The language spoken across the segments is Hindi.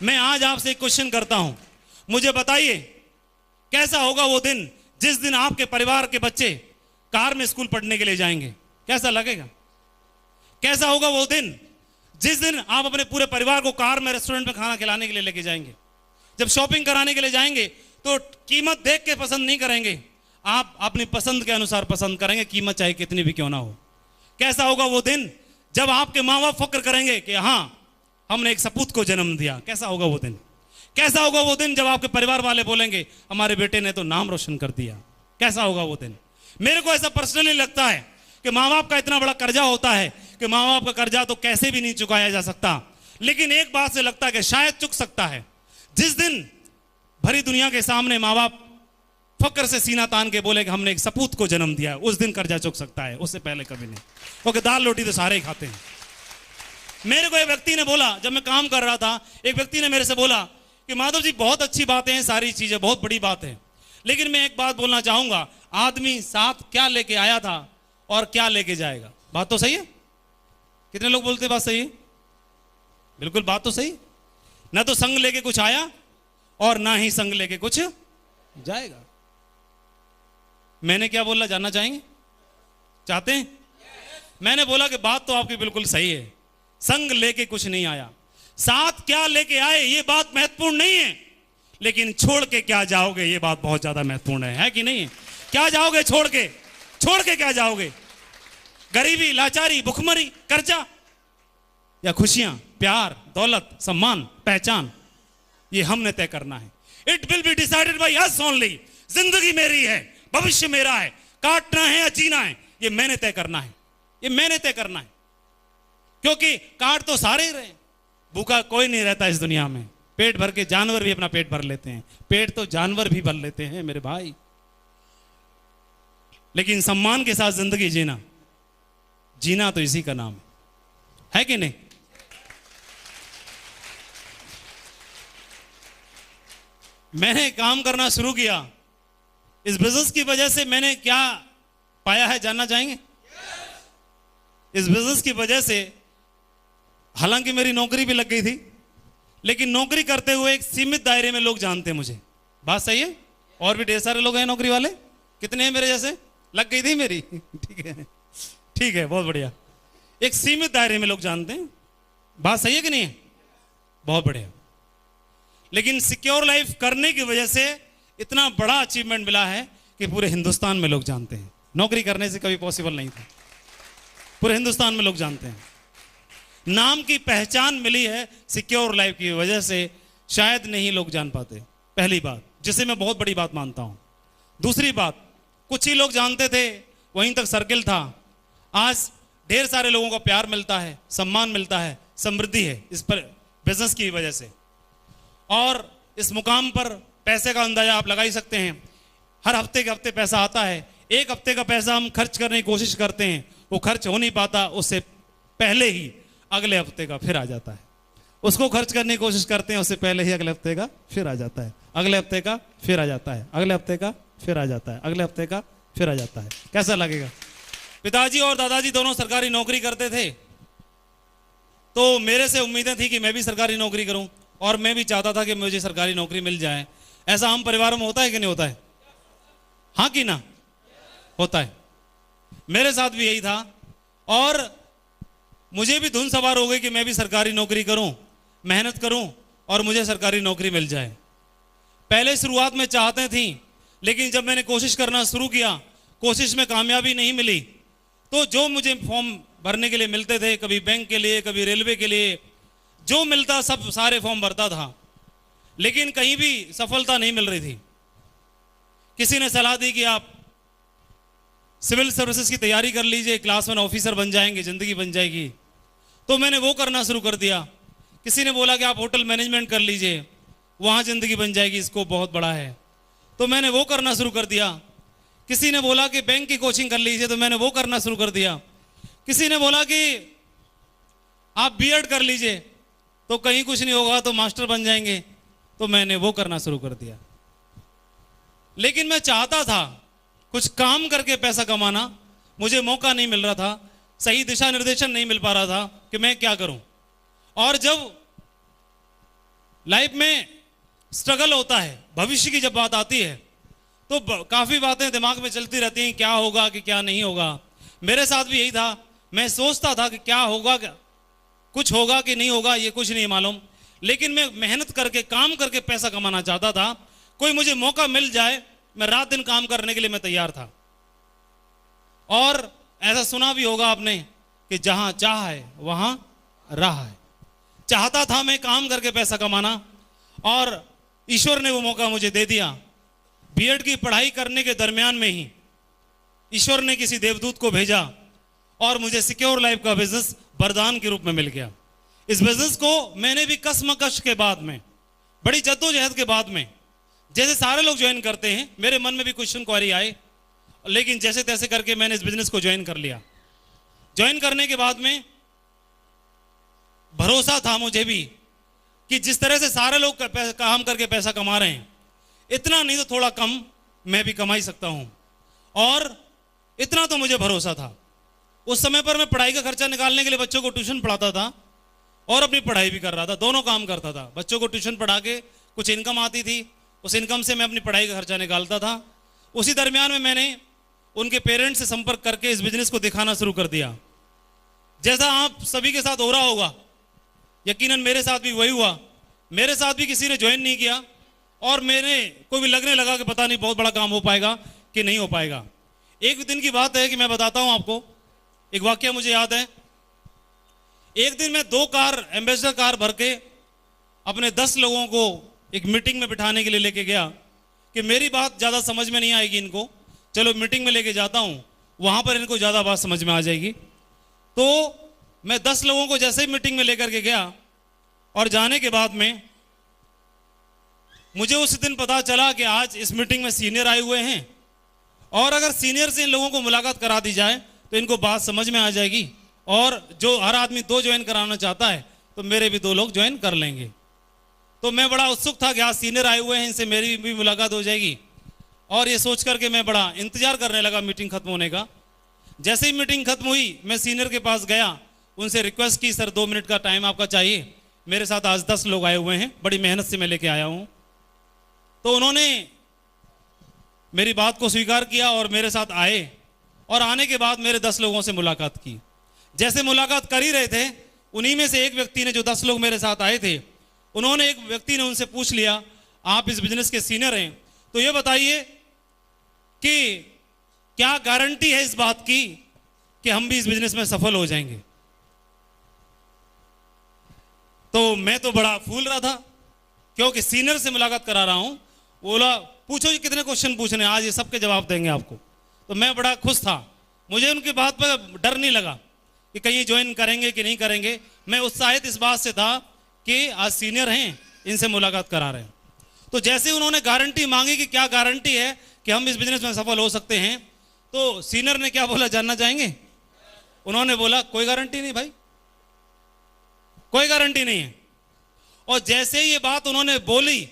मैं आज आपसे एक क्वेश्चन करता हूं, मुझे बताइए कैसा होगा वो दिन जिस दिन आपके परिवार के बच्चे कार में स्कूल पढ़ने के लिए जाएंगे? कैसा लगेगा? कैसा होगा वो दिन जिस दिन आप अपने पूरे परिवार को कार में रेस्टोरेंट में खाना खिलाने के लिए लेके जाएंगे? जब शॉपिंग कराने के लिए जाएंगे तो कीमत देख के पसंद नहीं करेंगे, आप अपनी पसंद के अनुसार पसंद करेंगे, कीमत चाहे कितनी भी क्यों ना हो। कैसा होगा वो दिन जब आपके माँ बाप फक्र करेंगे कि हाँ हमने एक सपूत को जन्म दिया? कैसा होगा वो दिन? कैसा होगा वो दिन जब आपके परिवार वाले बोलेंगे हमारे बेटे ने तो नाम रोशन कर दिया? कैसा होगा वो दिन? मेरे को ऐसा पर्सनली लगता है कि माँ बाप का इतना बड़ा कर्जा होता है कि माँ बाप का कर्जा तो कैसे भी नहीं चुकाया जा सकता, लेकिन एक बात से लगता है कि शायद चुक सकता है। जिस दिन भरी दुनिया के सामने माँ बाप फक्र से सीना तान के बोले कि हमने एक सपूत को जन्म दिया, उस दिन कर्जा चुक सकता है, उससे पहले कभी नहीं, क्योंकि दाल रोटी तो सारे ही खाते हैं। मेरे को एक व्यक्ति ने बोला, जब मैं काम कर रहा था, एक व्यक्ति ने मेरे से बोला कि माधव जी बहुत अच्छी बातें हैं, सारी चीजें बहुत बड़ी बात है, लेकिन मैं एक बात बोलना चाहूंगा, आदमी साथ क्या लेके आया था और क्या लेके जाएगा? बात तो सही है? कितने लोग बोलते बात सही है? बिल्कुल बात तो सही। ना तो संग लेके कुछ आया और ना ही संग लेके कुछ जाएगा। मैंने क्या बोला जानना चाहेंगे? चाहते हैं? मैंने बोला कि बात तो आपकी बिल्कुल सही है, संग लेके कुछ नहीं आया, साथ क्या लेके आए ये बात महत्वपूर्ण नहीं है, लेकिन छोड़ के क्या जाओगे ये बात बहुत ज्यादा महत्वपूर्ण है कि नहीं? क्या जाओगे छोड़ के? छोड़ के क्या जाओगे? गरीबी, लाचारी, भुखमरी, कर्जा, या खुशियां, प्यार, दौलत, सम्मान, पहचान? ये हमने तय करना है। It will be decided by us only. जिंदगी मेरी है, भविष्य मेरा है, काटना है या जीना है ये मैंने तय करना है, ये मैंने तय करना है। क्योंकि काट तो सारे ही रहे, भूखा कोई नहीं रहता इस दुनिया में, पेट भर के जानवर भी अपना पेट भर लेते हैं, पेट तो जानवर भी भर लेते हैं मेरे भाई, लेकिन सम्मान के साथ जिंदगी जीना, जीना तो इसी का नाम है कि नहीं? मैंने काम करना शुरू किया, इस बिजनेस की वजह से मैंने क्या पाया है जानना चाहेंगे? इस बिजनेस की वजह से हालांकि मेरी नौकरी भी लग गई थी, लेकिन नौकरी करते हुए एक सीमित दायरे में लोग जानते हैं मुझे। बात सही है? और भी ढेर सारे लोग हैं नौकरी वाले, कितने हैं मेरे जैसे? लग गई थी मेरी, ठीक है, ठीक है, बहुत बढ़िया। एक सीमित दायरे में लोग जानते हैं, बात सही है कि नहीं? बहुत बढ़िया। लेकिन सिक्योर लाइफ करने की वजह से इतना बड़ा अचीवमेंट मिला है कि पूरे हिंदुस्तान में लोग जानते हैं। नौकरी करने से कभी पॉसिबल नहीं था, पूरे हिंदुस्तान में लोग जानते हैं। नाम की पहचान मिली है सिक्योर लाइफ की वजह से, शायद नहीं लोग जान पाते। पहली बात, जिसे मैं बहुत बड़ी बात मानता हूं। दूसरी बात, कुछ ही लोग जानते थे, वहीं तक सर्किल था। आज ढेर सारे लोगों को प्यार मिलता है, सम्मान मिलता है, समृद्धि है इस पर बिजनेस की वजह से। और इस मुकाम पर पैसे का अंदाजा आप लगा ही सकते हैं। हर हफ्ते के हफ्ते पैसा आता है, एक हफ्ते का पैसा हम खर्च करने की कोशिश करते हैं, वो खर्च हो नहीं पाता, उससे पहले ही अगले हफ्ते का फिर आ जाता है। उसको खर्च करने की कोशिश करते हैं, उससे पहले ही अगले हफ्ते का फिर आ जाता है, अगले हफ्ते का फिर आ जाता है, अगले हफ्ते का फिर आ जाता है, अगले हफ्ते का फिर आ जाता है। कैसा लगेगा? पिताजी और दादाजी दोनों सरकारी नौकरी करते थे, तो मेरे से उम्मीदें थी कि मैं भी सरकारी नौकरी करूं, और मैं भी चाहता था कि मुझे सरकारी नौकरी मिल जाए। ऐसा हम परिवारों में होता है कि नहीं होता है? हाँ कि ना? होता है। मेरे साथ भी यही था, और मुझे भी धुन सवार हो गई कि मैं भी सरकारी नौकरी करूं, मेहनत करूं और मुझे सरकारी नौकरी मिल जाए। पहले शुरुआत में चाहते थी, लेकिन जब मैंने कोशिश करना शुरू किया, कोशिश में कामयाबी नहीं मिली, तो जो मुझे फॉर्म भरने के लिए मिलते थे, कभी बैंक के लिए, कभी रेलवे के लिए, जो मिलता सब सारे फॉर्म भरता था, लेकिन कहीं भी सफलता नहीं मिल रही थी। किसी ने सलाह दी कि आप सिविल सर्विसेज की तैयारी कर लीजिए, क्लास 1 ऑफिसर बन जाएंगे, जिंदगी बन जाएगी। तो मैंने वो करना शुरू कर दिया। किसी ने बोला कि आप होटल मैनेजमेंट कर लीजिए, वहां जिंदगी बन जाएगी, स्कोप बहुत बड़ा है, तो मैंने वो करना शुरू कर दिया। किसी ने बोला कि बैंक की कोचिंग कर लीजिए, तो मैंने वो करना शुरू कर दिया। किसी ने बोला कि आप बीएड कर लीजिए, तो कहीं कुछ नहीं होगा, तो मास्टर बन जाएंगे, तो मैंने वो करना शुरू कर दिया। लेकिन मैं चाहता था कुछ काम करके पैसा कमाना, मुझे मौका नहीं मिल रहा था, सही दिशा निर्देशन नहीं मिल पा रहा था कि मैं क्या करूं। और जब लाइफ में स्ट्रगल होता है, भविष्य की जब बात आती है तो काफ़ी बातें दिमाग में चलती रहती हैं, क्या होगा कि क्या नहीं होगा। मेरे साथ भी यही था, मैं सोचता था कि क्या होगा, क्या कुछ होगा कि नहीं होगा, ये कुछ नहीं मालूम, लेकिन मैं मेहनत करके काम करके पैसा कमाना चाहता था। कोई मुझे मौका मिल जाए, मैं रात दिन काम करने के लिए मैं तैयार था। और ऐसा सुना भी होगा आपने कि जहां चाह है वहां राह है। चाहता था मैं काम करके पैसा कमाना, और ईश्वर ने वो मौका मुझे दे दिया। बीएड की पढ़ाई करने के दरमियान में ही ईश्वर ने किसी देवदूत को भेजा और मुझे सिक्योर लाइफ का बिजनेस वरदान के रूप में मिल गया। इस बिजनेस को मैंने भी कसमकश के बाद में, बड़ी जद्दोजहद के बाद में, जैसे सारे लोग ज्वाइन करते हैं, मेरे मन में भी क्वेश्चन क्वेरी आए, लेकिन जैसे तैसे करके मैंने इस बिजनेस को ज्वाइन कर लिया। ज्वाइन करने के बाद में भरोसा था मुझे भी कि जिस तरह से सारे लोग काम करके पैसा कमा रहे हैं, इतना नहीं तो थोड़ा कम मैं भी कमा ही सकता हूं। और इतना तो मुझे भरोसा था। उस समय पर मैं पढ़ाई का खर्चा निकालने के लिए बच्चों को ट्यूशन पढ़ाता था और अपनी पढ़ाई भी कर रहा था, दोनों काम करता था। बच्चों को ट्यूशन पढ़ा के कुछ इनकम आती थी, उस इनकम से मैं अपनी पढ़ाई का खर्चा निकालता था। उसी दरमियान में मैंने उनके पेरेंट्स से संपर्क करके इस बिजनेस को दिखाना शुरू कर दिया। जैसा आप सभी के साथ हो रहा होगा, यकीनन मेरे साथ भी वही हुआ। मेरे साथ भी किसी ने ज्वाइन नहीं किया और मेरे को भी लगने लगा कि पता नहीं बहुत बड़ा काम हो पाएगा कि नहीं हो पाएगा। एक दिन की बात है कि मैं बताता हूं आपको, एक वाकया मुझे याद है। एक दिन मैं 2 कार, एम्बेसडर कार भर के अपने 10 लोगों को एक मीटिंग में बिठाने के लिए लेके गया कि मेरी बात ज़्यादा समझ में नहीं आएगी इनको, चलो मीटिंग में लेके जाता हूं, वहां पर इनको ज़्यादा बात समझ में आ जाएगी। तो मैं 10 लोगों को जैसे ही मीटिंग में लेकर के गया और जाने के बाद में मुझे उस दिन पता चला कि आज इस मीटिंग में सीनियर आए हुए हैं और अगर सीनियर से इन लोगों को मुलाकात करा दी जाए तो इनको बात समझ में आ जाएगी, और जो हर आदमी 2 ज्वाइन कराना चाहता है तो मेरे भी 2 लोग ज्वाइन कर लेंगे। तो मैं बड़ा उत्सुक था कि आज सीनियर आए हुए हैं, इनसे मेरी भी मुलाकात हो जाएगी, और ये सोच करके मैं बड़ा इंतजार करने लगा मीटिंग खत्म होने का। जैसे ही मीटिंग खत्म हुई, मैं सीनियर के पास गया, उनसे रिक्वेस्ट की, सर 2 मिनट का टाइम आपका चाहिए, मेरे साथ आज 10 लोग आए हुए हैं, बड़ी मेहनत से मैं लेके आया हूं। तो उन्होंने मेरी बात को स्वीकार किया और मेरे साथ आए, और आने के बाद मेरे 10 लोगों से मुलाकात की। जैसे मुलाकात कर ही रहे थे, उन्हीं में से एक व्यक्ति ने, जो 10 लोग मेरे साथ आए थे, उन्होंने, एक व्यक्ति ने उनसे पूछ लिया, आप इस बिजनेस के सीनियर हैं, तो ये बताइए कि क्या गारंटी है इस बात की कि हम भी इस बिजनेस में सफल हो जाएंगे। तो मैं तो बड़ा फूल रहा था, क्योंकि सीनियर से मुलाकात करा रहा हूं। बोला, पूछो जी कितने क्वेश्चन पूछने, आज ये सबके जवाब देंगे आपको। तो मैं बड़ा खुश था, मुझे उनकी बात पर डर नहीं लगा कि कहीं ज्वाइन करेंगे कि नहीं करेंगे। मैं उत्साहित इस बात से था कि आज सीनियर हैं, इनसे मुलाकात करा रहे हैं। तो जैसे उन्होंने गारंटी मांगी कि क्या गारंटी है कि हम इस बिजनेस में सफल हो सकते हैं, तो सीनियर ने क्या बोला, जानना चाहेंगे? उन्होंने बोला, कोई गारंटी नहीं भाई, कोई गारंटी नहीं है। और जैसे ही ये बात उन्होंने बोली,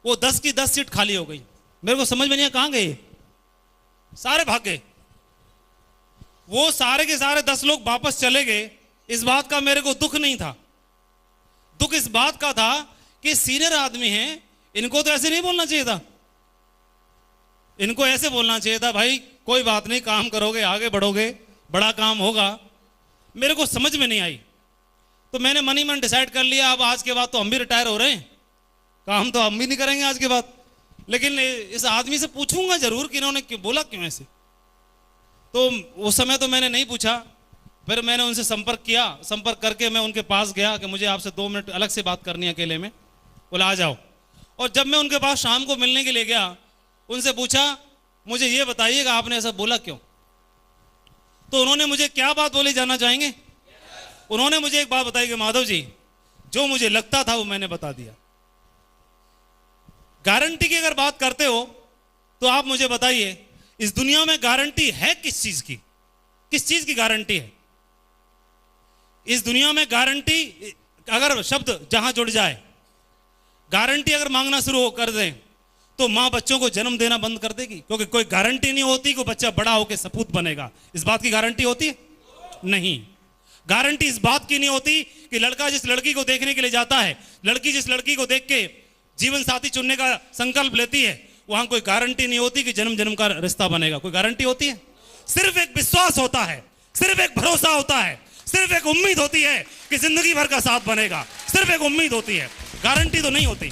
वो 10 की 10 सीट खाली हो गई। मेरे को समझ में नहीं आया कहां गए, सारे भाग गए। वो सारे के सारे 10 लोग वापस चले गए। इस बात का मेरे को दुख नहीं था, दुख इस बात का था कि सीनियर आदमी हैं, इनको तो ऐसे नहीं बोलना चाहिए था। इनको ऐसे बोलना चाहिए था, भाई कोई बात नहीं, काम करोगे, आगे बढ़ोगे, बड़ा काम होगा। मेरे को समझ में नहीं आई। तो मैंने मन ही मन डिसाइड कर लिया, अब आज के बाद तो हम भी रिटायर हो रहे हैं, काम तो हम भी नहीं करेंगे आज के बाद, लेकिन इस आदमी से पूछूंगा जरूर कि इन्होंने क्यों बोला, क्यों ऐसे। तो उस समय तो मैंने नहीं पूछा, फिर मैंने उनसे संपर्क किया। संपर्क करके मैं उनके पास गया कि मुझे आपसे 2 मिनट अलग से बात करनी है अकेले में। बोला आ जाओ। और जब मैं उनके पास शाम को मिलने के लिए गया, उनसे पूछा, मुझे ये बताइएगा आपने ऐसा बोला क्यों। तो उन्होंने मुझे क्या बात बोली, जानना चाहेंगे? उन्होंने मुझे एक बात बताई कि माधव जी, जो मुझे लगता था वो मैंने बता दिया। गारंटी की अगर बात करते हो तो आप मुझे बताइए, इस दुनिया में गारंटी है किस चीज की? किस चीज की गारंटी है इस दुनिया में? गारंटी, अगर शब्द जहां जुड़ जाए, गारंटी अगर मांगना शुरू कर दें तो मां बच्चों को जन्म देना बंद कर देगी, क्योंकि कोई गारंटी नहीं होती कि बच्चा बड़ा होकर सपूत बनेगा। इस बात की गारंटी होती है? नहीं। गारंटी इस बात की नहीं होती कि लड़का जिस लड़की को देखने के लिए जाता है, लड़की जिस लड़की को देख के जीवन साथी चुनने का संकल्प लेती है, वहां कोई गारंटी नहीं होती कि जन्म जन्म का रिश्ता बनेगा। कोई गारंटी होती है? सिर्फ एक विश्वास होता है, सिर्फ एक भरोसा होता है, सिर्फ एक उम्मीद होती है कि जिंदगी भर का साथ बनेगा। सिर्फ एक उम्मीद होती है, गारंटी तो नहीं होती।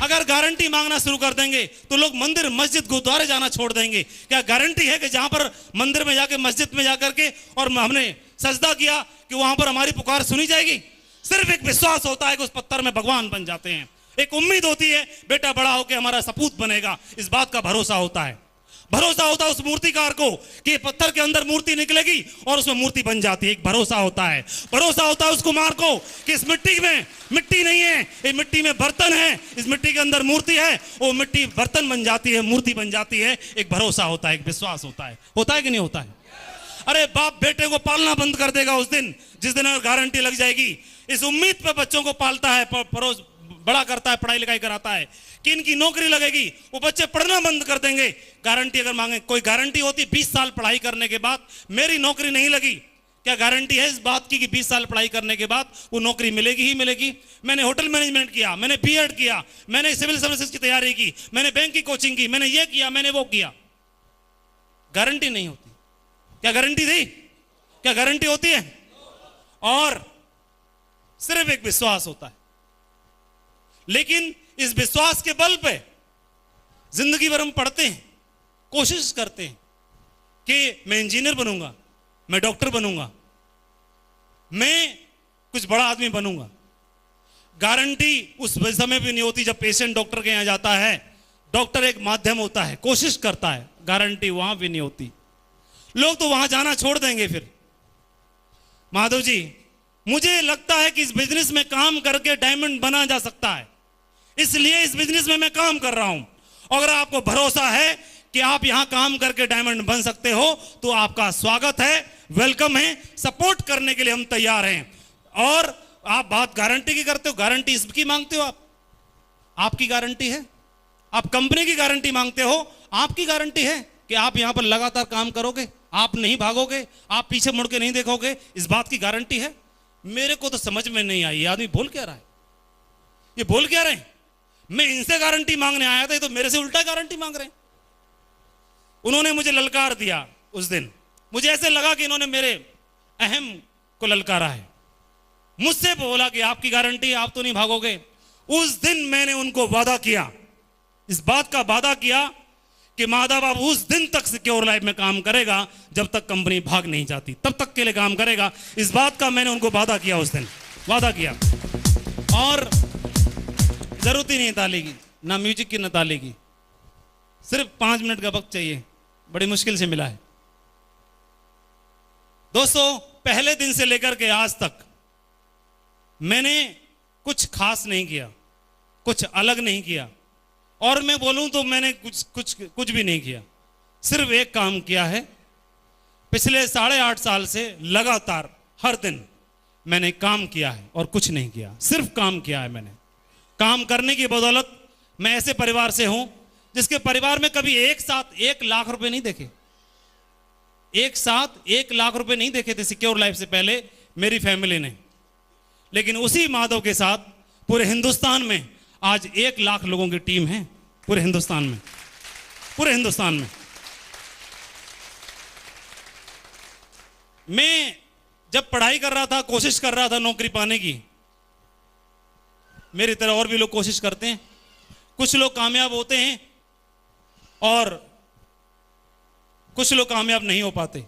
अगर गारंटी मांगना शुरू कर देंगे तो लोग मंदिर मस्जिद गुरुद्वारे जाना छोड़ देंगे। क्या गारंटी है कि जहां पर मंदिर में जाके मस्जिद में जाकर के और हमने सजदा किया कि वहां पर हमारी पुकार सुनी जाएगी? सिर्फ एक विश्वास होता है कि उस पत्थर में भगवान बन जाते हैं। एक उम्मीद होती है बेटा बड़ा होकर हमारा सपूत बनेगा, इस बात का भरोसा होता है। भरोसा होता है उस मूर्तिकार को कि पत्थर के अंदर मूर्ति निकलेगी और उसमें मूर्ति बन जाती है। एक भरोसा होता है। भरोसा होता है उस कुम्हार को कि इस मिट्टी में मिट्टी नहीं है, ये मिट्टी में बर्तन है, इस मिट्टी के अंदर मूर्ति है, वो मिट्टी बर्तन बन जाती है, मूर्ति बन जाती है। एक भरोसा होता है, एक विश्वास होता है। होता है कि नहीं होता है? अरे बाप बेटे को पालना बंद कर देगा उस दिन जिस दिन गारंटी लग जाएगी। इस उम्मीद पे बच्चों को पालता है, परोस बड़ा करता है, पढ़ाई लिखाई कराता है कि इनकी नौकरी लगेगी, वो बच्चे पढ़ना बंद कर देंगे। गारंटी अगर मांगे, कोई गारंटी होती 20 साल पढ़ाई करने के बाद मेरी नौकरी नहीं लगी, क्या गारंटी है इस बात की कि 20 साल पढ़ाई करने के बाद वो नौकरी मिलेगी ही मिलेगी? मैंने होटल मैनेजमेंट किया, मैंने बीएड किया, मैंने सिविल सर्विसेज की तैयारी की, मैंने बैंक की कोचिंग की, मैंने ये किया, मैंने वो किया, गारंटी नहीं होती। क्या गारंटी थी? क्या गारंटी होती है? और सिर्फ एक विश्वास होता है। लेकिन इस विश्वास के बल पे जिंदगी भर हम पढ़ते हैं, कोशिश करते हैं कि मैं इंजीनियर बनूंगा, मैं डॉक्टर बनूंगा, मैं कुछ बड़ा आदमी बनूंगा। गारंटी उस समय भी नहीं होती जब पेशेंट डॉक्टर के यहां जाता है। डॉक्टर एक माध्यम होता है, कोशिश करता है, गारंटी वहां भी नहीं होती। लोग तो वहां जाना छोड़ देंगे। फिर माधव जी, मुझे लगता है कि इस बिजनेस में काम करके डायमंड बना जा सकता है, इसलिए इस बिजनेस में मैं काम कर रहा हूं। अगर आपको भरोसा है कि आप यहां काम करके डायमंड बन सकते हो तो आपका स्वागत है, वेलकम है, सपोर्ट करने के लिए हम तैयार हैं। और आप बात गारंटी की करते हो, गारंटी इसकी मांगते हो, आपकी गारंटी है। आप कंपनी की गारंटी मांगते हो, आपकी गारंटी है कि आप यहां पर लगातार काम करोगे, आप नहीं भागोगे, आप पीछे मुड़ के नहीं देखोगे, इस बात की गारंटी है। मेरे को तो समझ में नहीं आई, आदमी बोल क्या रहा है, ये बोल क्या रहे हैं? मैं इनसे गारंटी मांगने आया था, ये तो मेरे से उल्टा गारंटी मांग रहे हैं। उन्होंने मुझे ललकार दिया उस दिन, मुझे ऐसे लगा कि इन्होंने मेरे अहम को ललकारा है। मुझसे बोला कि आपकी गारंटी, आप तो नहीं भागोगे। उस दिन मैंने उनको वादा किया, इस बात का वादा किया कि माधव बाबू उस दिन तक सिक्योर लाइफ में काम करेगा जब तक कंपनी भाग नहीं जाती, तब तक के लिए काम करेगा। इस बात का मैंने उनको वादा किया, उस दिन वादा किया। और जरूरत ही नहीं ताली की, ना म्यूजिक की, ना ताली की, सिर्फ 5 मिनट का वक्त चाहिए, बड़ी मुश्किल से मिला है। दोस्तों, पहले दिन से लेकर के आज तक मैंने कुछ खास नहीं किया, कुछ अलग नहीं किया, और मैं बोलूं तो मैंने कुछ भी नहीं किया। सिर्फ एक काम किया है, पिछले 8.5 साल से लगातार हर दिन मैंने काम किया है और कुछ नहीं किया, सिर्फ काम किया है मैंने। काम करने की बदौलत मैं ऐसे परिवार से हूं जिसके परिवार में कभी एक साथ 1 लाख रुपए नहीं देखे, एक साथ 1 लाख रुपए नहीं देखे थे सिक्योर लाइफ से पहले मेरी फैमिली ने। लेकिन उसी माधव के साथ पूरे हिंदुस्तान में आज 1 लाख लोगों की टीम है, पूरे हिंदुस्तान में, पूरे हिंदुस्तान में। मैं जब पढ़ाई कर रहा था, कोशिश कर रहा था नौकरी पाने की, मेरी तरह और भी लोग कोशिश करते हैं। कुछ लोग कामयाब होते हैं और कुछ लोग कामयाब नहीं हो पाते।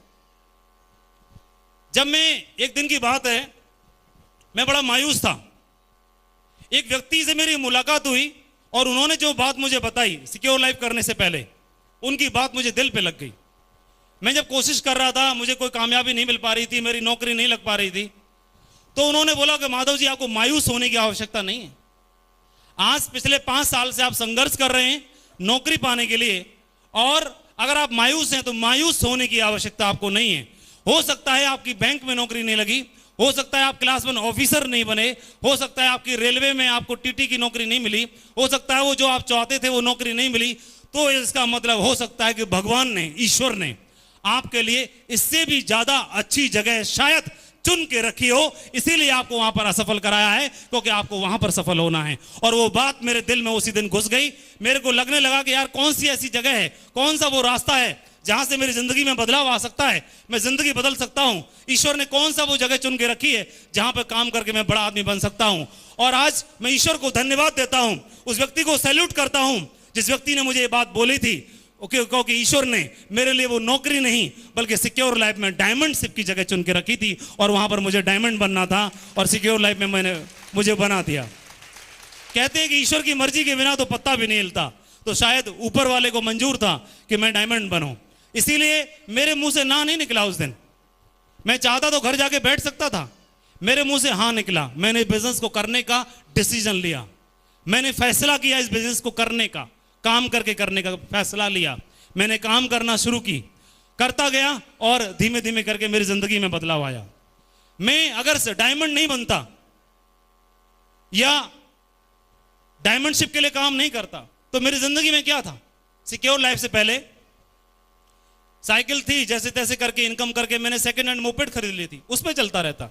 जब मैं, एक दिन की बात है, मैं बड़ा मायूस था। एक व्यक्ति से मेरी मुलाकात हुई और उन्होंने जो बात मुझे बताई सिक्योर लाइफ करने से पहले, उनकी बात मुझे दिल पे लग गई। मैं जब कोशिश कर रहा था, मुझे कोई कामयाबी नहीं मिल पा रही थी, मेरी नौकरी नहीं लग पा रही थी, तो उन्होंने बोला कि माधव जी, आपको मायूस होने की आवश्यकता नहीं है। आज पिछले 5 साल से आप संघर्ष कर रहे हैं नौकरी पाने के लिए, और अगर आप मायूस हैं तो मायूस होने की आवश्यकता आपको नहीं है। हो सकता है आपकी बैंक में नौकरी नहीं लगी, हो सकता है आप क्लास 1 ऑफिसर नहीं बने, हो सकता है आपकी रेलवे में आपको टीटी की नौकरी नहीं मिली, हो सकता है वो जो आप चाहते थे वो नौकरी नहीं मिली। तो इसका मतलब हो सकता है कि भगवान ने, ईश्वर ने आपके लिए इससे भी ज्यादा अच्छी जगह शायद चुन के रखी हो, इसीलिए आपको वहां पर असफल कराया है, क्योंकि आपको वहां पर सफल होना है। और वो बात मेरे दिल में उसी दिन घुस गई। मेरे को लगने लगा कि यार कौन सी ऐसी जगह है, कौन सा वो रास्ता है जहां से मेरी जिंदगी में बदलाव आ सकता है, मैं जिंदगी बदल सकता हूं। ईश्वर ने कौन सा वो जगह चुन के रखी है जहां पर काम करके मैं बड़ा आदमी बन सकता हूं। और आज मैं ईश्वर को धन्यवाद देता हूं, उस व्यक्ति को सैल्यूट करता हूं जिस व्यक्ति ने मुझे ये बात बोली थी। क्योंकि ईश्वर ने मेरे लिए वो नौकरी नहीं बल्कि सिक्योर लाइफ में डायमंडशिप की जगह चुन के रखी थी, और वहां पर मुझे डायमंड बनना था, और सिक्योर लाइफ में मुझे बना दिया। कहते हैं कि ईश्वर की मर्जी के बिना तो पत्ता भी नहीं हिलता, तो शायद ऊपर वाले को मंजूर था कि मैं डायमंड बनूं, इसीलिए मेरे मुंह से ना नहीं निकला। उस दिन मैं चाहता तो घर जाके बैठ सकता था, मेरे मुंह से हाँ निकला। मैंने बिजनेस को करने का डिसीजन लिया, मैंने फैसला किया इस बिजनेस को करने का, काम करके करने का फैसला लिया। मैंने काम करना शुरू की, करता गया, और धीमे धीमे करके मेरी जिंदगी में बदलाव आया। मैं अगर से डायमंड नहीं बनता या डायमंडशिप के लिए काम नहीं करता तो मेरी जिंदगी में क्या था। सिक्योर लाइफ से पहले साइकिल थी, जैसे तैसे करके इनकम करके मैंने सेकंड हैंड मोपेड खरीद ली थी, उस पर चलता रहता,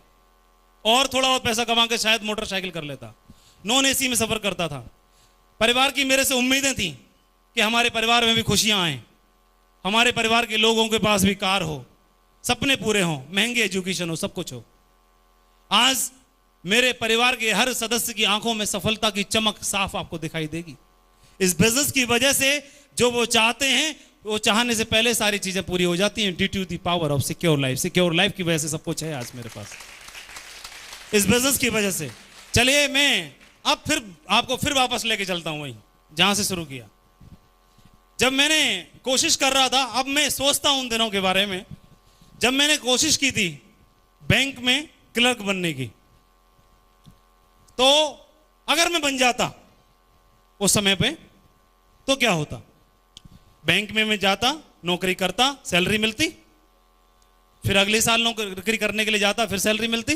और थोड़ा बहुत पैसा कमा के शायद मोटरसाइकिल कर लेता, नॉन एसी में सफर करता था। परिवार की मेरे से उम्मीदें थी कि हमारे परिवार में भी खुशियां आए, हमारे परिवार के लोगों के पास भी कार हो, सपने पूरे हों, महंगी एजुकेशन हो, सब कुछ हो। आज मेरे परिवार के हर सदस्य की आंखों में सफलता की चमक साफ आपको दिखाई देगी। इस बिजनेस की वजह से जो वो चाहते हैं, वो चाहने से पहले सारी चीजें पूरी हो जाती हैं, due to the power of secure life. Secure life की वजह से सब कुछ है आज मेरे पास, इस बिजनेस की वजह से। चलिए मैं अब फिर आपको फिर वापस लेके चलता हूं वहीं जहां से शुरू किया। जब मैंने कोशिश कर रहा था, अब मैं सोचता हूं उन दिनों के बारे में जब मैंने कोशिश की थी बैंक में क्लर्क बनने की, तो अगर मैं बन जाता उस समय पे तो क्या होता। बैंक में मैं जाता, नौकरी करता, सैलरी मिलती, फिर अगले साल नौकरी करने के लिए जाता, फिर सैलरी मिलती,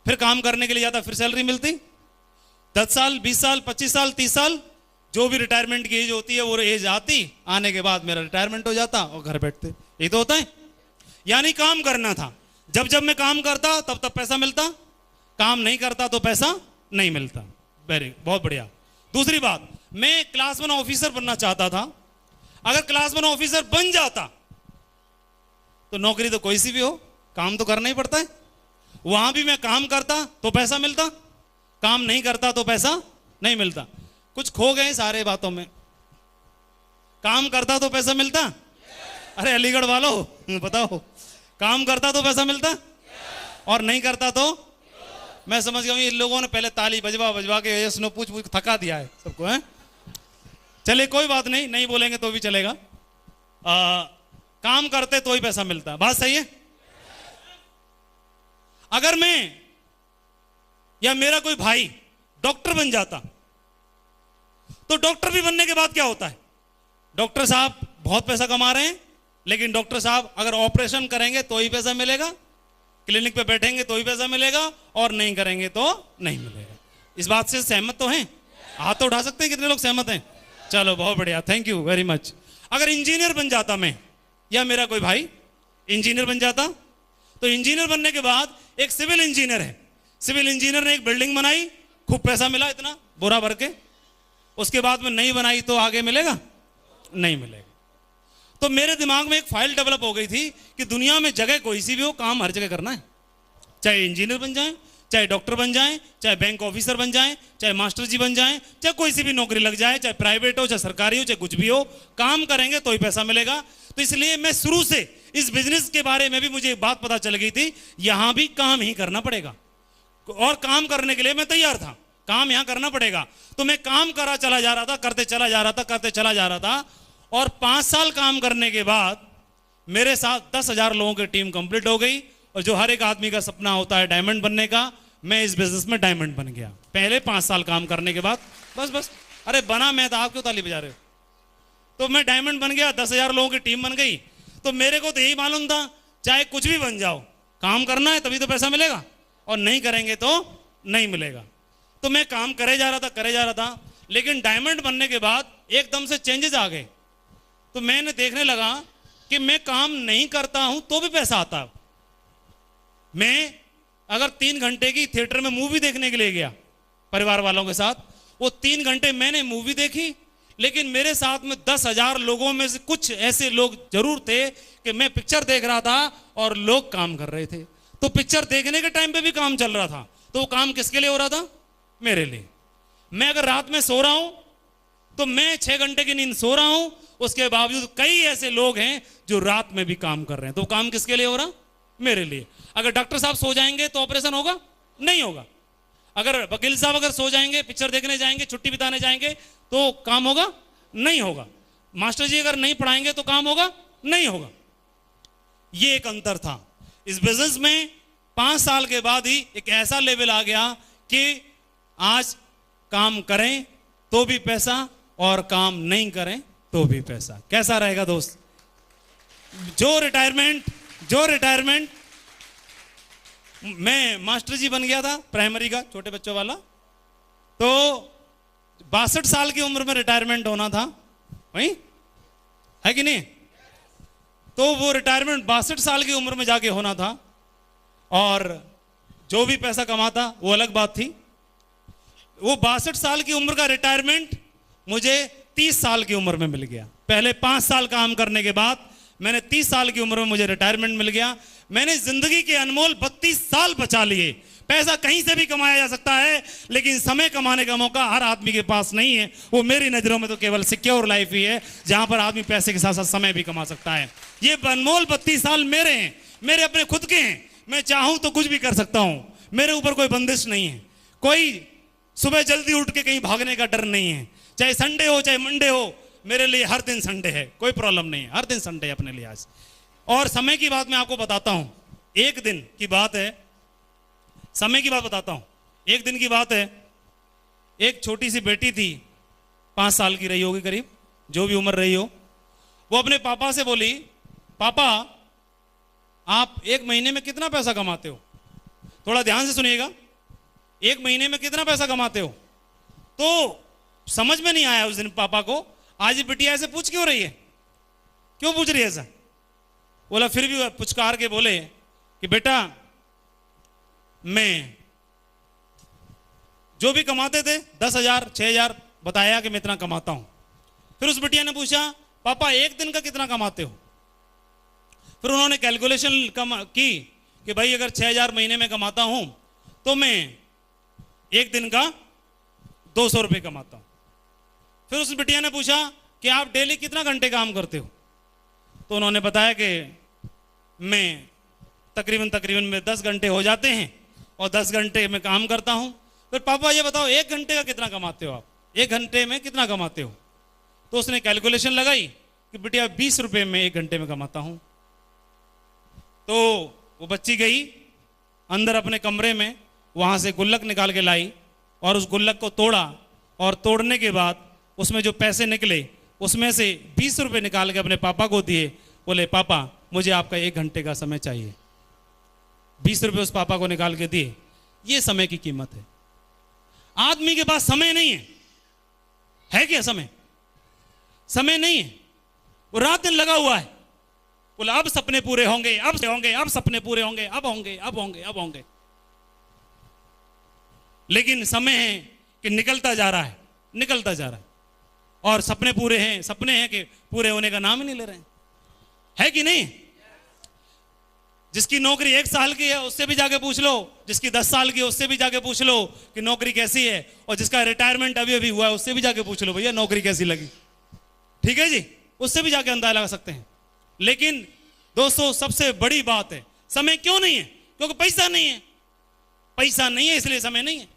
फिर काम करने के लिए जाता, फिर सैलरी मिलती। 10 साल, 20 साल, 25 साल, 30 साल, जो भी रिटायरमेंट की एज होती है वो एज आती, आने के बाद मेरा रिटायरमेंट हो जाता और घर बैठते। ये तो होता है। यानी काम करना था, जब जब मैं काम करता तब तब पैसा मिलता, काम नहीं करता तो पैसा नहीं मिलता। बहुत बढ़िया। दूसरी बात, मैं क्लास 1 ऑफिसर बनना चाहता था। अगर क्लास 1 ऑफिसर बन जाता तो नौकरी तो कोई सी भी हो, काम तो करना ही पड़ता है। वहां भी मैं काम करता तो पैसा मिलता, काम नहीं करता तो पैसा नहीं मिलता। कुछ खो गए सारे बातों में। काम करता तो पैसा मिलता। अरे अलीगढ़ वालों बताओ, काम करता तो पैसा मिलता और नहीं करता तो। मैं समझ गया इन लोगों ने पहले ताली बजवा बजवा के यस नो पूछ पूछ थका दिया है सबको, है। चलिए कोई बात नहीं, नहीं बोलेंगे तो भी चलेगा। काम करते तो ही पैसा मिलता, बात सही है। अगर मैं या मेरा कोई भाई डॉक्टर बन जाता तो डॉक्टर भी बनने के बाद क्या होता है, डॉक्टर साहब बहुत पैसा कमा रहे हैं, लेकिन डॉक्टर साहब अगर ऑपरेशन करेंगे तो ही पैसा मिलेगा, क्लिनिक पे बैठेंगे तो ही पैसा मिलेगा, और नहीं करेंगे तो नहीं मिलेगा। इस बात से सहमत तो हैं? हाथ तो उठा सकते हैं कितने लोग सहमत हैं? चलो बहुत बढ़िया, थैंक यू वेरी मच। अगर इंजीनियर बन जाता मैं या मेरा कोई भाई इंजीनियर बन जाता, तो इंजीनियर बनने के बाद एक सिविल इंजीनियर है, सिविल इंजीनियर ने एक बिल्डिंग बनाई, खूब पैसा मिला इतना बोरा भर के, उसके बाद में नहीं बनाई तो आगे मिलेगा नहीं मिलेगा। तो मेरे दिमाग में एक फाइल डेवलप हो गई थी कि दुनिया में जगह कोई सी भी हो, काम हर जगह करना है। चाहे इंजीनियर बन जाएं, चाहे डॉक्टर बन जाएं, चाहे बैंक ऑफिसर बन जाएं, चाहे मास्टर जी बन जाएं, चाहे कोई सी भी नौकरी लग जाए, चाहे प्राइवेट हो चाहे सरकारी हो चाहे कुछ भी हो, काम करेंगे तो ही पैसा मिलेगा। तो इसलिए मैं शुरू से इस बिजनेस के बारे में भी मुझे एक बात पता चल गई थी, यहां भी काम ही करना पड़ेगा, और काम करने के लिए मैं तैयार था, काम यहां करना पड़ेगा। तो मैं काम करा चला जा रहा था, करते चला जा रहा था, करते चला जा रहा था, और 5 साल काम करने के बाद मेरे साथ 10,000 लोगों की टीम कंप्लीट हो गई। और जो हर एक आदमी का सपना होता है डायमंड बनने का, मैं इस बिजनेस में डायमंड बन गया पहले 5 साल काम करने के बाद। बस अरे बना मैं था, आप क्यों ताली बजा रहे हो? तो मैं डायमंड बन गया, 10,000 लोगों की टीम बन गई। तो मेरे को तो यही मालूम था, चाहे कुछ भी बन जाओ, काम करना है तभी तो पैसा मिलेगा, और नहीं करेंगे तो नहीं मिलेगा। तो मैं काम करे जा रहा था, लेकिन डायमंड बनने के बाद एकदम से चेंजेस आ गए। तो मैंने देखने लगा कि मैं काम नहीं करता हूं तो भी पैसा आता। मैं अगर 3 घंटे की थिएटर में मूवी देखने के लिए गया परिवार वालों के साथ, वो 3 घंटे मैंने मूवी देखी, लेकिन मेरे साथ में 10,000 लोगों में से कुछ ऐसे लोग जरूर थे कि मैं पिक्चर देख रहा था और लोग काम कर रहे थे। तो पिक्चर देखने के टाइम पे भी काम चल रहा था, तो वो काम किसके लिए हो रहा था? मेरे लिए। मैं अगर रात में सो रहा हूं तो मैं 6 घंटे की नींद सो रहा हूं, उसके बावजूद कई ऐसे लोग हैं जो रात में भी काम कर रहे हैं, तो काम किसके लिए हो रहा? मेरे लिए। अगर डॉक्टर साहब सो जाएंगे तो ऑपरेशन होगा? नहीं होगा। अगर वकील साहब अगर सो जाएंगे, पिक्चर देखने जाएंगे, छुट्टी बिताने जाएंगे, तो काम होगा? नहीं होगा। मास्टर जी अगर नहीं पढ़ाएंगे तो काम होगा? नहीं होगा। ये एक अंतर था। इस बिजनेस में 5 साल के बाद ही एक ऐसा लेवल आ गया कि आज काम करें तो भी पैसा और काम नहीं करें तो भी पैसा। कैसा रहेगा दोस्त? जो रिटायरमेंट मैं मास्टर जी बन गया था प्राइमरी का, छोटे बच्चों वाला, तो 62 साल की उम्र में रिटायरमेंट होना था, वही है कि नहीं? तो वो रिटायरमेंट 62 साल की उम्र में जाके होना था, और जो भी पैसा कमाता वो अलग बात थी। वो 62 साल की उम्र का रिटायरमेंट मुझे 30 साल की उम्र में मिल गया। पहले 5 साल काम करने के बाद मैंने 30 साल की उम्र में मुझे रिटायरमेंट मिल गया। मैंने जिंदगी के अनमोल 32 साल बचा लिए। पैसा कहीं से भी कमाया जा सकता है, लेकिन समय कमाने का मौका हर आदमी के पास नहीं है। वो मेरी नजरों में तो केवल सिक्योर लाइफ ही है, जहां पर आदमी पैसे के साथ साथ समय भी कमा सकता है। ये अनमोल 32 साल मेरे हैं, मेरे अपने खुद के हैं। मैं चाहूं तो कुछ भी कर सकता हूं, मेरे ऊपर कोई बंदिश नहीं है। कोई सुबह जल्दी उठ के कहीं भागने का डर नहीं है। चाहे संडे हो चाहे मंडे हो, मेरे लिए हर दिन संडे है, कोई प्रॉब्लम नहीं है। हर दिन संडे है अपने लिए आज। और समय की बात मैं आपको बताता हूं। एक दिन की बात है, समय की बात बताता हूं। एक दिन की बात है, एक छोटी सी बेटी थी, 5 साल की रही होगी करीब, जो भी उम्र रही हो। वो अपने पापा से बोली, पापा आप 1 महीने में कितना पैसा कमाते हो? थोड़ा ध्यान से सुनिएगा। 1 महीने में कितना पैसा कमाते हो? तो समझ में नहीं आया उस दिन पापा को, आज ये बिटिया ऐसे पूछ क्यों रही है, क्यों पूछ रही है ऐसा? बोला, फिर भी पुचकार के बोले कि बेटा मैं जो भी कमाते थे 10,000 6,000 बताया कि मैं इतना कमाता हूं। फिर उस बिटिया ने पूछा, पापा 1 दिन का कितना कमाते हो? फिर उन्होंने कैलकुलेशन की कि भाई अगर 6,000 महीने में कमाता हूं तो मैं 1 दिन का 200 रुपये कमाता हूं। फिर उस बिटिया ने पूछा कि आप डेली कितना घंटे काम करते हो? तो उन्होंने बताया कि मैं तकरीबन में 10 घंटे हो जाते हैं और 10 घंटे में काम करता हूं। फिर पापा ये बताओ 1 घंटे का कितना कमाते हो आप? 1 घंटे में कितना कमाते हो? तो उसने कैलकुलेशन लगाई कि बिटिया 20 रुपये में 1 घंटे में कमाता हूं। तो वो बच्ची गई अंदर अपने कमरे में, वहां से गुल्लक निकाल के लाई और उस गुल्लक को तोड़ा, और तोड़ने के बाद उसमें जो पैसे निकले उसमें से 20 रुपये निकाल के अपने पापा को दिए। बोले, पापा मुझे आपका 1 घंटे का समय चाहिए। 20 रुपये उस पापा को निकाल के दिए। ये समय की कीमत है। आदमी के पास समय नहीं है क्या? समय नहीं है। वो रात दिन लगा हुआ है, बोला अब सपने पूरे होंगे, अब सपने पूरे होंगे, अब होंगे। लेकिन समय है कि निकलता जा रहा है, और सपने हैं कि पूरे होने का नाम ही नहीं ले रहे हैं, है कि नहीं? जिसकी नौकरी 1 साल की है उससे भी जाके पूछ लो, जिसकी 10 साल की है उससे भी जाके पूछ लो कि नौकरी कैसी है, और जिसका रिटायरमेंट अभी हुआ है उससे भी जाके पूछ लो, भैया नौकरी कैसी लगी। ठीक है जी, उससे भी जाके अंदाजा लगा सकते हैं। लेकिन दोस्तों सबसे बड़ी बात है, समय क्यों नहीं है? क्योंकि पैसा नहीं है, इसलिए समय नहीं है।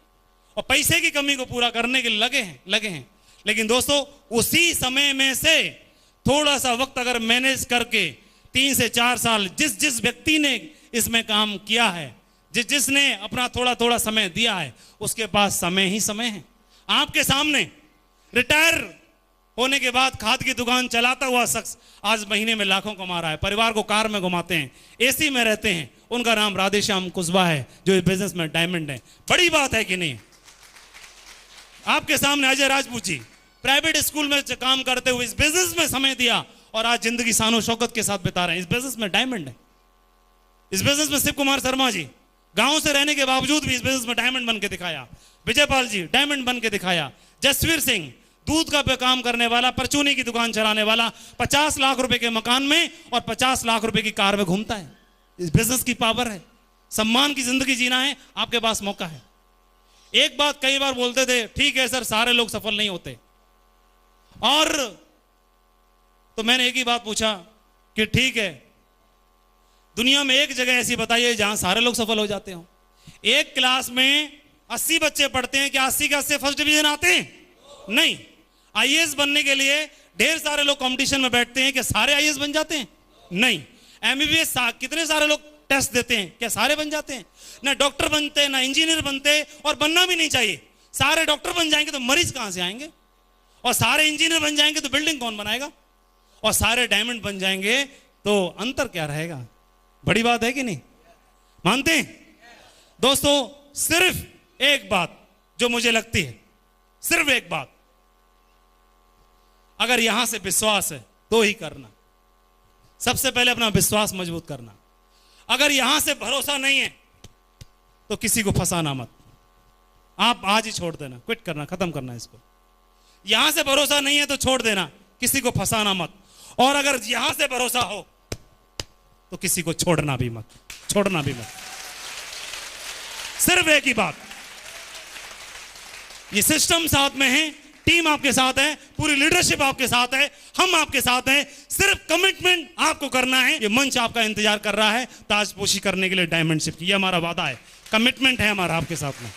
और पैसे की कमी को पूरा करने के लिए लगे हैं। लेकिन दोस्तों उसी समय में से थोड़ा सा वक्त अगर मैनेज करके 3 से 4 साल जिस व्यक्ति ने इसमें काम किया है, जिसने अपना थोड़ा समय दिया है, उसके पास समय ही समय है। आपके सामने रिटायर होने के बाद खाद की दुकान चलाता हुआ शख्स आज महीने में लाखों कमा रहा है, परिवार को कार में घुमाते हैं, एसी में रहते हैं। उनका नाम राधेश्याम कुशवाहा है, जो इस बिजनेस में डायमंड है। बड़ी बात है कि नहीं? आपके सामने अजय राजपूत जी प्राइवेट स्कूल में काम करते हुए इस बिजनेस में समय दिया और आज जिंदगी शानो शौकत के साथ बिता रहे हैं। इस बिजनेस में डायमंड है। इस बिजनेस में शिव कुमार शर्मा जी गांव से रहने के बावजूद भी इस बिजनेस में डायमंड बन के दिखाया। विजयपाल जी डायमंड बन के दिखाया। जसवीर सिंह दूध का काम करने वाला, परचूनी की दुकान चलाने वाला, 50 लाख रुपए के मकान में और 50 लाख रुपए की कार में घूमता है। इस बिजनेस की पावर है। सम्मान की जिंदगी जीना है, आपके पास मौका है। एक बात कई बार बोलते थे, ठीक है सर सारे लोग सफल नहीं होते, और तो मैंने एक ही बात पूछा कि ठीक है दुनिया में एक जगह ऐसी बताइए जहां सारे लोग सफल हो जाते हो। एक क्लास में 80 बच्चे पढ़ते हैं, क्या 80 के 80 फर्स्ट डिवीजन आते हैं? नहीं। आईएएस बनने के लिए ढेर सारे लोग कंपटीशन में बैठते हैं, क्या सारे आईएएस बन जाते हैं? नहीं। एमबीबीएस कितने सारे लोग टेस्ट देते हैं, क्या सारे बन जाते हैं? ना डॉक्टर बनते, ना इंजीनियर बनते, और बनना भी नहीं चाहिए। सारे डॉक्टर बन जाएंगे तो मरीज कहां से आएंगे, और सारे इंजीनियर बन जाएंगे तो बिल्डिंग कौन बनाएगा, और सारे डायमंड बन जाएंगे तो अंतर क्या रहेगा? बड़ी बात है कि नहीं? मानते हैं दोस्तों? सिर्फ एक बात जो मुझे लगती है, सिर्फ एक बात, अगर यहां से विश्वास है तो ही करना। सबसे पहले अपना विश्वास मजबूत करना। अगर यहां से भरोसा नहीं है तो किसी को फंसाना मत। आप आज ही छोड़ देना, क्विट करना, खत्म करना इसको। यहां से भरोसा नहीं है तो छोड़ देना, किसी को फंसाना मत। और अगर यहां से भरोसा हो तो किसी को छोड़ना भी मत, छोड़ना भी मत। सिर्फ एक ही बात, ये सिस्टम साथ में है, टीम आपके साथ है, पूरी लीडरशिप आपके साथ है, हम आपके साथ हैं। सिर्फ कमिटमेंट आपको करना है। ये मंच आपका इंतजार कर रहा है ताजपोशी करने के लिए डायमंडशिप की। ये हमारा वादा है, कमिटमेंट है हमारा आपके साथ में।